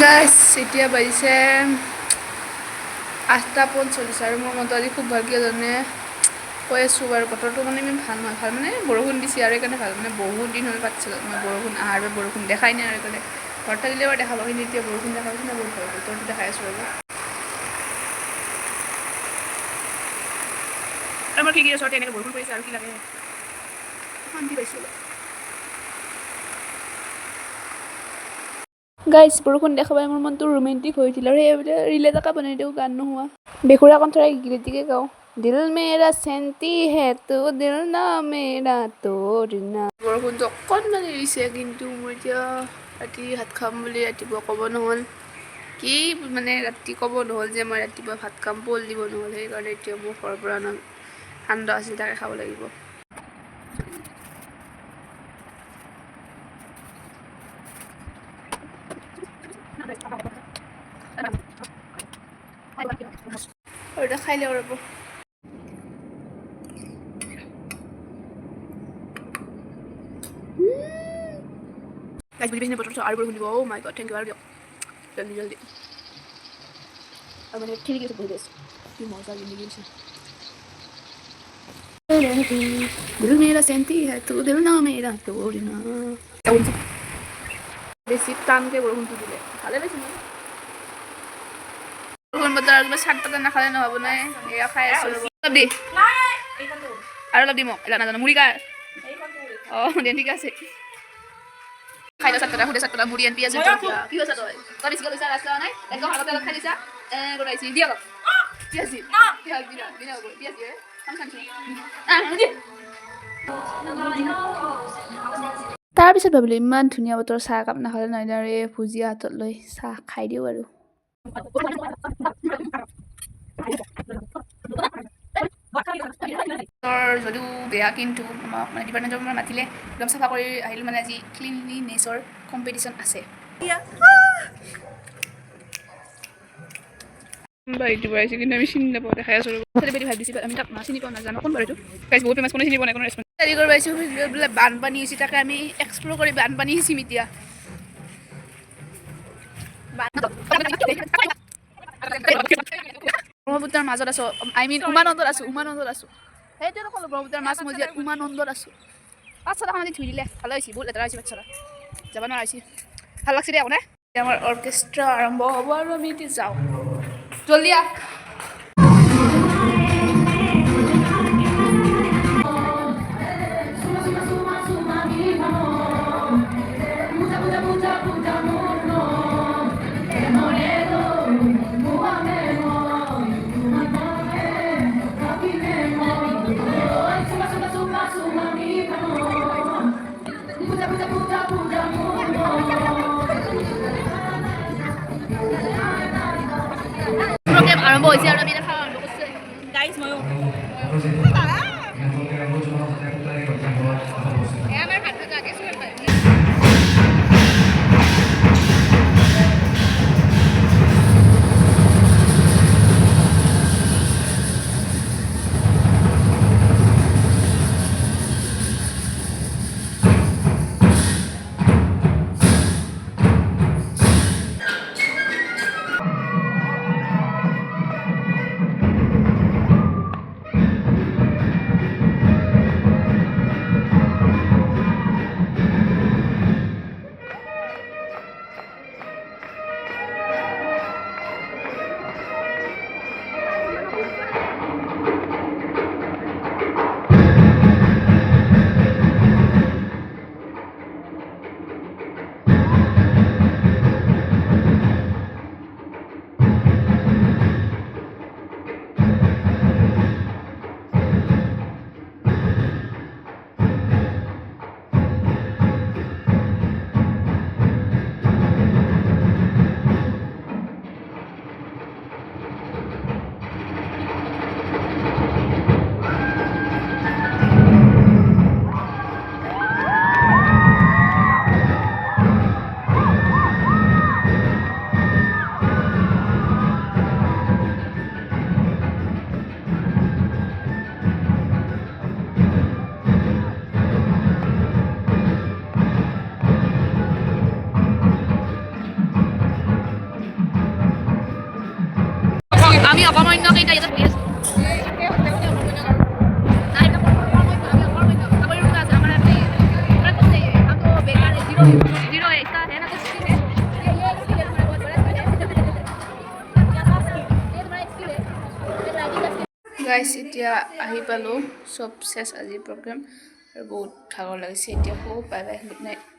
গাইছ এতিয়া বাজিছে 8:45 আৰু মোৰ মনটো আজি খুব ভালকৈ জানে কৈ আছোঁ বাৰু বতৰটো মানে ইমান ভাল নহয় ভাল মানে বৰষুণ দিছে আৰু এইকাৰণে ভাল মানে বহুত দিন হ'ল পাতিছিলোঁ মই বৰষুণ আহাৰ বাবে বৰষুণ দেখাই নাই আৰু এইকাৰণে ঘৰতে দিলে বাৰু দেখাব কিন্তু এতিয়া বৰষুণ দেখা পাইছে না বহুত ভাল বতৰটো দেখাই আছোঁ আৰু আমাৰ কি ওচৰতে এনেকৈ বৰষুণ পৰিছে আৰু কি লাগে শান্তি পাইছোঁ গাইছ বৰষুণ দেখা পাই মোৰ মনটো ৰোমেণ্টিক হৈ উঠিল আৰু সেইবোলে ৰিলে এটা বনাই দিওঁ গান নোহোৱা বেকুৰা কণ্ঠৰে গীতিকে গাওঁ দিল মেৰা চেন্তি হে তো দিল না মেৰা তোৰ না বৰষুণটো অকণমান এৰিছে কিন্তু মোৰ এতিয়া ৰাতি ভাত খাম বুলি ৰাতিপুৱা ক'ব নহ'ল কি মানে ৰাতি ক'ব নহ'ল যে মই ৰাতিপুৱা ভাত খাম পল দিব নহ'ল সেইকাৰণে এতিয়া মোৰ ঘৰৰ পৰা অনা সান্দহ আছিল তাকে খাব লাগিব আৰু এটা খাই লওঁ ৰ'ব গাইজ বুজি পাইছে বতৰটো আৰু বৰষুণ দিব অ' মাই গড থেংক ইউ আৰু দিয়ক জলদি জলদি আৰু মানে ঠিক আছে বহি গৈছে কি মজা জিন্দগী আছে দিল মেৰা চেন্তি হে তো দিল না মেৰা তোৰ না বেছি টানকৈ বৰষুণটো দিলে ভালে পাইছোঁ মই বৰষুণ বতৰ আৰু কিবা চাট পাতা নাখালে নহ'ব নাই এয়া খাই আছোঁ ৰ'ব অলপ দি আৰু অলপ দি মোক এলা নাজানো মুড়ি কাৰ অঁ দে ঠিক আছে খাই চাট পাতা সুধে চাট পাতা মুড়ি আনি আছে কি হৈছে তই তই বেছিকৈ লৈছা ৰাস্তা নাই একদম হালতে অলপ খাই দিছা বনাইছি দি অলপ দি আছে দিনা হ'ব দি আছে তাৰপিছত ভাবিলোঁ ইমান ধুনীয়া বতৰ চাহ একাপ নাখালে নহয় আৰু এই ভুজিয়া হাতত লৈ চাহ খাই দিওঁ আৰু যদিও বেয়া কিন্তু আমাক মানে ডিপাৰ্টমেণ্টৰ পৰা মাতিলে একদম চাফা কৰি আহিলোঁ মানে আজি ক্লিনলিনেছৰ কম্পিটিশ্যন আছে বাৰীটো বনাইছে কিন্তু আমি চিনি নাপাওঁ দেখাই আছোঁ চেলিব্ৰিটি ভাই দিছিল আমি তাক চিনি পাওঁ নাজানো কোন বাৰু এইটো গাইজ বহুত ফেমাছ কোনো চিনি পোৱা নাই কোনো ৰেচপঞ্চ হেৰি কৰিব পাইছোঁ বোলে বানপানী হৈছে তাকে আমি এক্সপ্ল'ৰ কৰি বানপানী সিঁচিম এতিয়া ব্ৰহ্মপুত্ৰৰ মাজত আছোঁ উমানন্দত আছোঁ সেইটোৱে ক'লোঁ ব্ৰহ্মপুত্ৰৰ মাছ মজিয়াত উমানন্দত আছোঁ পাঠশালা আজি ধুই দিলে ভালে হৈছে বহুত লেতেৰা হৈছে পাঠশালা যাব নোৱাৰা হৈছে ভাল লাগছে দে আকৌ নে আমাৰ অৰ্কেষ্ট্ৰা আৰম্ভ হ'ব আৰু আমি এতিয়া যাওঁ জলদি আহ আৰম্ভ হৈছে আৰু আমি দেখা আৰম্ভ কৰিছে গাইজ ময়ো আমাৰ ভাত ভাত আগে অকমান্য কেইটা ইয়াতে বহি আছো গাইছ এতিয়া আহি পালোঁ চব চেছ আজিৰ প্ৰগ্ৰেম আৰু বহুত ভাগৰ লাগিছে এতিয়া খুব বাই বাই গুড নাইট